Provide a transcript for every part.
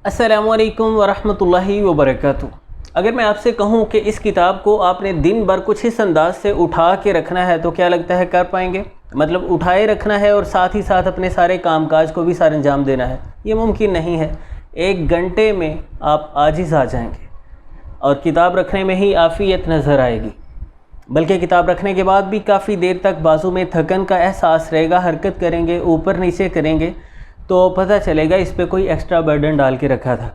السلام علیکم ورحمۃ اللہ وبرکاتہ۔ اگر میں آپ سے کہوں کہ اس کتاب کو آپ نے دن بھر کچھ اس انداز سے اٹھا کے رکھنا ہے تو کیا لگتا ہے کر پائیں گے؟ مطلب اٹھائے رکھنا ہے اور ساتھ ہی ساتھ اپنے سارے کام کاج کو بھی سر انجام دینا ہے، یہ ممکن نہیں ہے۔ 1 گھنٹے میں آپ عاجز آ جائیں گے اور کتاب رکھنے میں ہی عافیت نظر آئے گی، بلکہ کتاب رکھنے کے بعد بھی کافی دیر تک بازو میں تھکن کا احساس رہے گا۔ حرکت کریں گے، اوپر نیچے کریں گے تو پتہ چلے گا اس پہ کوئی ایکسٹرا برڈن ڈال کے رکھا تھا۔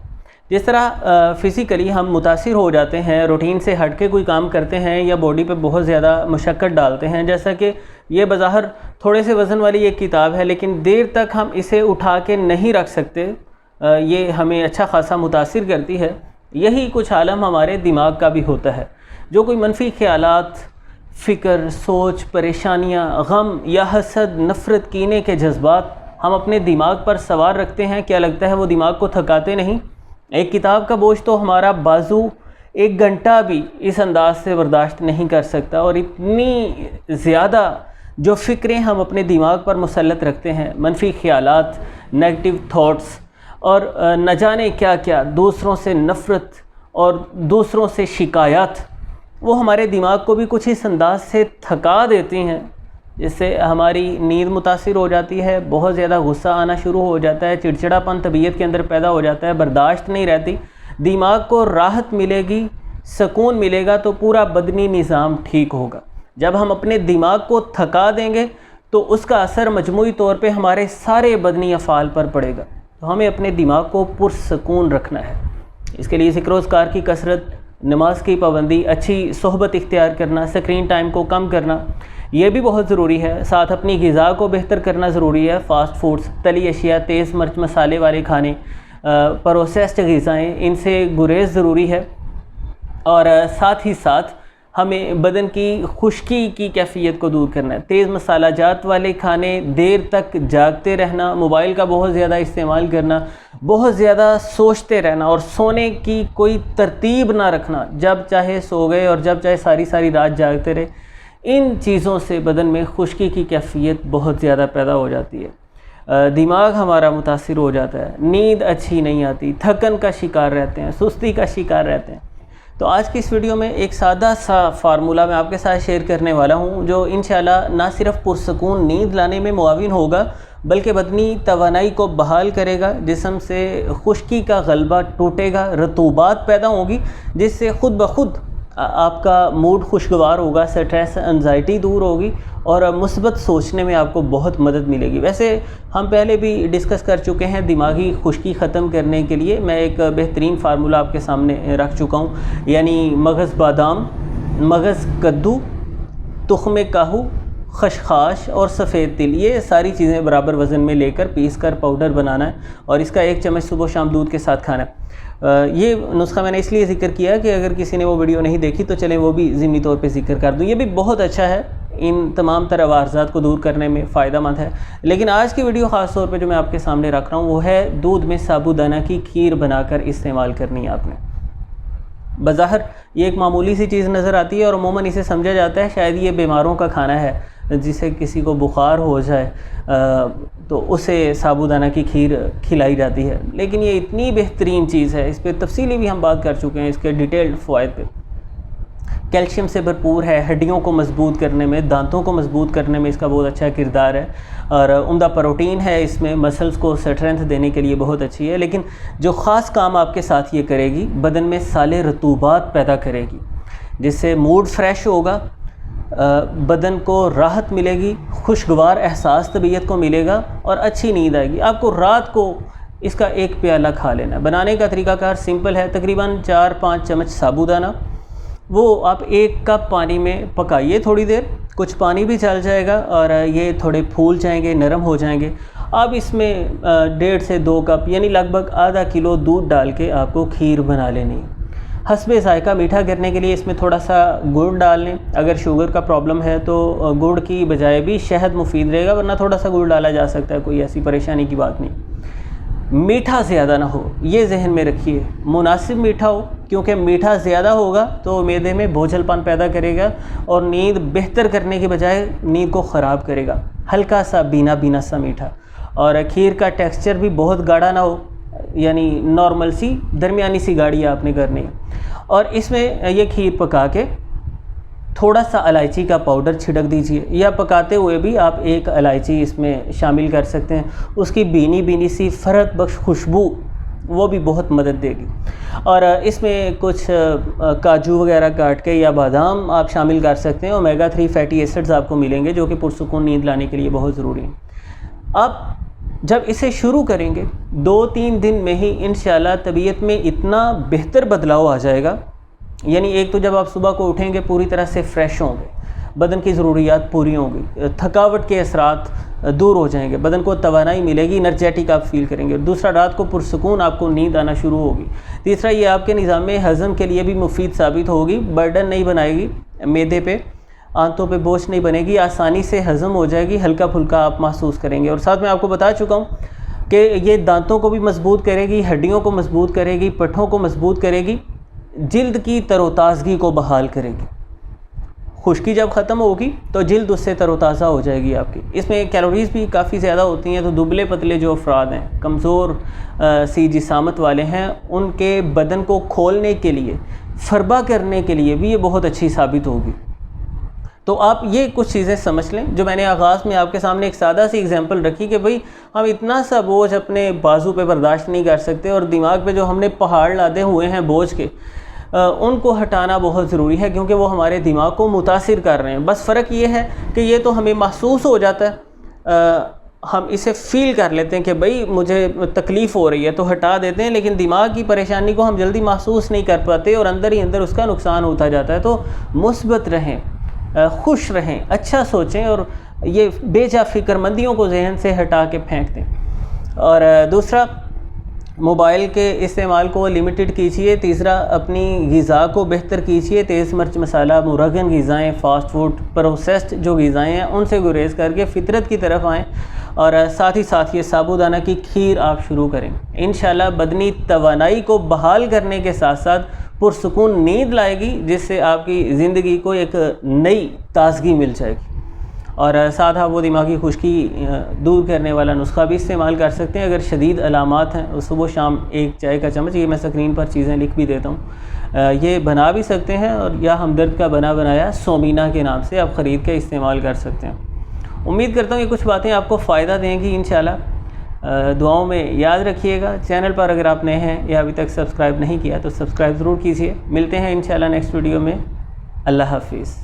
جس طرح فزیکلی ہم متاثر ہو جاتے ہیں، روٹین سے ہٹ کے کوئی کام کرتے ہیں یا باڈی پہ بہت زیادہ مشقت ڈالتے ہیں، جیسا کہ یہ بظاہر تھوڑے سے وزن والی ایک کتاب ہے لیکن دیر تک ہم اسے اٹھا کے نہیں رکھ سکتے، یہ ہمیں اچھا خاصا متاثر کرتی ہے۔ یہی کچھ عالم ہمارے دماغ کا بھی ہوتا ہے۔ جو کوئی منفی خیالات، فکر، سوچ، پریشانیاں، غم یا حسد، نفرت، کینے کے جذبات ہم اپنے دماغ پر سوار رکھتے ہیں، کیا لگتا ہے وہ دماغ کو تھکاتے نہیں؟ ایک کتاب کا بوجھ تو ہمارا بازو 1 گھنٹہ بھی اس انداز سے برداشت نہیں کر سکتا، اور اتنی زیادہ جو فکریں ہم اپنے دماغ پر مسلط رکھتے ہیں، منفی خیالات، نیگیٹو تھاٹس اور نہ جانے کیا کیا، دوسروں سے نفرت اور دوسروں سے شکایات، وہ ہمارے دماغ کو بھی کچھ اس انداز سے تھکا دیتی ہیں جس سے ہماری نیند متاثر ہو جاتی ہے، بہت زیادہ غصہ آنا شروع ہو جاتا ہے، چڑچڑاپن طبیعت کے اندر پیدا ہو جاتا ہے، برداشت نہیں رہتی۔ دماغ کو راحت ملے گی، سکون ملے گا تو پورا بدنی نظام ٹھیک ہوگا۔ جب ہم اپنے دماغ کو تھکا دیں گے تو اس کا اثر مجموعی طور پہ ہمارے سارے بدنی افعال پر پڑے گا۔ تو ہمیں اپنے دماغ کو پرسکون رکھنا ہے۔ اس کے لیے ذکر و اذکار کی کثرت، نماز کی پابندی، اچھی صحبت اختیار کرنا، اسکرین ٹائم کو کم کرنا، یہ بھی بہت ضروری ہے۔ ساتھ اپنی غذا کو بہتر کرنا ضروری ہے۔ فاسٹ فوڈز، تلی اشیاء، تیز مرچ مسالے والے کھانے، پروسیسڈ غذائیں، ان سے گریز ضروری ہے۔ اور ساتھ ہی ساتھ ہمیں بدن کی خشکی کی کیفیت کو دور کرنا ہے۔ تیز مسالہ جات والے کھانے، دیر تک جاگتے رہنا، موبائل کا بہت زیادہ استعمال کرنا، بہت زیادہ سوچتے رہنا اور سونے کی کوئی ترتیب نہ رکھنا، جب چاہے سو گئے اور جب چاہے ساری رات جاگتے رہے، ان چیزوں سے بدن میں خشکی کی کیفیت بہت زیادہ پیدا ہو جاتی ہے۔ دماغ ہمارا متاثر ہو جاتا ہے، نیند اچھی نہیں آتی، تھکن کا شکار رہتے ہیں، سستی کا شکار رہتے ہیں۔ تو آج کی اس ویڈیو میں ایک سادہ سا فارمولہ میں آپ کے ساتھ شیئر کرنے والا ہوں جو انشاءاللہ نہ صرف پرسکون نیند لانے میں معاون ہوگا بلکہ بدنی توانائی کو بحال کرے گا، جسم سے خشکی کا غلبہ ٹوٹے گا، رطوبات پیدا ہوگی جس سے خود بخود آپ کا موڈ خوشگوار ہوگا، سٹریس، انزائٹی دور ہوگی اور مثبت سوچنے میں آپ کو بہت مدد ملے گی۔ ویسے ہم پہلے بھی ڈسکس کر چکے ہیں دماغی خشکی ختم کرنے کے لیے، میں ایک بہترین فارمولہ آپ کے سامنے رکھ چکا ہوں، یعنی مغز بادام، مغز کدو، تخم کاہو، خشخاش اور سفید تل، یہ ساری چیزیں برابر وزن میں لے کر پیس کر پاؤڈر بنانا ہے اور اس کا 1 چمچ صبح و شام دودھ کے ساتھ کھانا ہے۔ یہ نسخہ میں نے اس لیے ذکر کیا کہ اگر کسی نے وہ ویڈیو نہیں دیکھی تو چلیں وہ بھی ضمنی طور پہ ذکر کر دوں۔ یہ بھی بہت اچھا ہے، ان تمام طرح عوارضات کو دور کرنے میں فائدہ مند ہے۔ لیکن آج کی ویڈیو خاص طور پہ جو میں آپ کے سامنے رکھ رہا ہوں وہ ہے دودھ میں سابودانہ کی کھیر بنا کر استعمال کرنی ہے آپ نے۔ بظاہر یہ ایک معمولی سی چیز نظر آتی ہے اور عموماً اسے سمجھا جاتا ہے شاید یہ بیماروں کا کھانا ہے، جسے کسی کو بخار ہو جائے تو اسے سابودانہ کی کھیر کھلائی جاتی ہے، لیکن یہ اتنی بہترین چیز ہے، اس پہ تفصیلی بھی ہم بات کر چکے ہیں، اس کے ڈیٹیلڈ فوائد پہ۔ کیلشیم سے بھرپور ہے، ہڈیوں کو مضبوط کرنے میں، دانتوں کو مضبوط کرنے میں اس کا بہت اچھا کردار ہے، اور عمدہ پروٹین ہے اس میں، مسلز کو اسٹرینتھ دینے کے لیے بہت اچھی ہے۔ لیکن جو خاص کام آپ کے ساتھ یہ کرے گی، بدن میں سالے رطوبات پیدا کرے گی جس سے موڈ فریش ہوگا، بدن کو راحت ملے گی، خوشگوار احساس طبیعت کو ملے گا اور اچھی نیند آئے گی۔ آپ کو رات کو اس کا 1 پیالہ کھا لینا ہے۔ بنانے کا طریقہ کار سمپل ہے، تقریباً 4-5 چمچ سابودانہ، وہ آپ 1 کپ پانی میں پکائیے تھوڑی دیر، کچھ پانی بھی چل جائے گا اور یہ تھوڑے پھول جائیں گے، نرم ہو جائیں گے۔ اب اس میں 1.5 سے 2 کپ یعنی لگ بھگ ½ کلو دودھ ڈال کے آپ کو کھیر بنا لینی ہے۔ حسب ذائقہ میٹھا کرنے کے لیے اس میں تھوڑا سا گڑ ڈال لیں، اگر شوگر کا پرابلم ہے تو گڑ کی بجائے بھی شہد مفید رہے گا، ورنہ تھوڑا سا گڑ ڈالا جا سکتا ہے، کوئی ایسی پریشانی کی بات نہیں۔ میٹھا زیادہ نہ ہو، یہ ذہن میں رکھیے، مناسب میٹھا ہو، کیونکہ میٹھا زیادہ ہوگا تو معدے میں بوجھل پن پیدا کرے گا اور نیند بہتر کرنے کے بجائے نیند کو خراب کرے گا۔ ہلکا سا بینا سا میٹھا، اور کھیر کا ٹیکسچر بھی بہت گاڑھا نہ ہو، یعنی نارمل سی درمیانی سی گاڑی آپ نے کرنی ہے، اور اس میں یہ کھیر پکا کے تھوڑا سا الائچی کا پاؤڈر چھڑک دیجئے، یا پکاتے ہوئے بھی آپ ایک الائچی اس میں شامل کر سکتے ہیں، اس کی بینی بینی سی فرحت بخش خوشبو وہ بھی بہت مدد دے گی۔ اور اس میں کچھ کاجو وغیرہ کاٹ کے یا بادام آپ شامل کر سکتے ہیں، اومیگا 3 فیٹی ایسڈز آپ کو ملیں گے جو کہ پرسکون نیند لانے کے لیے بہت ضروری ہیں۔ آپ جب اسے شروع کریں گے 2-3 دن میں ہی انشاءاللہ طبیعت میں اتنا بہتر بدلاؤ آ جائے گا، یعنی ایک تو جب آپ صبح کو اٹھیں گے پوری طرح سے فریش ہوں گے، بدن کی ضروریات پوری ہوں گی، تھکاوٹ کے اثرات دور ہو جائیں گے، بدن کو توانائی ملے گی، انرجیٹک آپ فیل کریں گے، اور دوسرا رات کو پرسکون آپ کو نیند آنا شروع ہوگی۔ تیسرا یہ آپ کے نظام ہضم کے لیے بھی مفید ثابت ہوگی، برڈن نہیں بنائے گی معدے پہ، آنتوں پہ بوجھ نہیں بنے گی، آسانی سے ہضم ہو جائے گی، ہلکا پھلکا آپ محسوس کریں گے۔ اور ساتھ میں آپ کو بتا چکا ہوں کہ یہ دانتوں کو بھی مضبوط کرے گی، ہڈیوں کو مضبوط کرے گی، پٹھوں کو مضبوط کرے گی، جلد کی تر و تازگی کو بحال کرے گی۔ خشکی جب ختم ہوگی تو جلد اس سے تر و تازہ ہو جائے گی آپ کی۔ اس میں کیلوریز بھی کافی زیادہ ہوتی ہیں، تو دبلے پتلے جو افراد ہیں، کمزور سی جسامت والے ہیں، ان کے بدن کو کھولنے کے لیے، فربا کرنے کے لیے بھی یہ بہت اچھی ثابت ہوگی۔ تو آپ یہ کچھ چیزیں سمجھ لیں جو میں نے آغاز میں آپ کے سامنے ایک سادہ سی اگزامپل رکھی کہ بھئی ہم اتنا سا بوجھ اپنے بازو پہ برداشت نہیں کر سکتے، اور دماغ پہ جو ہم نے پہاڑ لادے ہوئے ہیں بوجھ کے، ان کو ہٹانا بہت ضروری ہے، کیونکہ وہ ہمارے دماغ کو متاثر کر رہے ہیں۔ بس فرق یہ ہے کہ یہ تو ہمیں محسوس ہو جاتا ہے، ہم اسے فیل کر لیتے ہیں کہ بھئی مجھے تکلیف ہو رہی ہے تو ہٹا دیتے ہیں، لیکن دماغ کی پریشانی کو ہم جلدی محسوس نہیں کر پاتے، اور اندر ہی اندر اس کا نقصان ہوتا جاتا ہے۔ تو مثبت رہیں، خوش رہیں، اچھا سوچیں، اور یہ بے جا فکر مندیوں کو ذہن سے ہٹا کے پھینک دیں۔ اور دوسرا، موبائل کے استعمال کو لمیٹڈ کیجیے۔ تیسرا، اپنی غذا کو بہتر کیجیے، تیز مرچ مسالہ مرغن غذائیں، فاسٹ فوڈ، پروسیسڈ جو غذائیں ہیں ان سے گریز کر کے فطرت کی طرف آئیں، اور ساتھ ہی ساتھ یہ سابودانہ کی کھیر آپ شروع کریں۔ انشاءاللہ بدنی توانائی کو بحال کرنے کے ساتھ ساتھ پرسکون نیند لائے گی، جس سے آپ کی زندگی کو ایک نئی تازگی مل جائے گی۔ اور ساتھ آپ وہ دماغی خشکی دور کرنے والا نسخہ بھی استعمال کر سکتے ہیں اگر شدید علامات ہیں۔ صبح شام ایک چائے کا چمچ، یہ میں اسکرین پر چیزیں لکھ بھی دیتا ہوں، یہ بنا بھی سکتے ہیں، اور یا ہمدرد کا بنا بنایا سومینا کے نام سے آپ خرید کے استعمال کر سکتے ہیں۔ امید کرتا ہوں یہ کچھ باتیں آپ کو فائدہ دیں گی انشاءاللہ۔ دعاؤں میں یاد رکھیے گا۔ چینل پر اگر آپ نئے ہیں یا ابھی تک سبسکرائب نہیں کیا تو سبسکرائب ضرور کیجیے۔ ملتے ہیں انشاءاللہ نیکسٹ ویڈیو میں۔ اللہ حافظ۔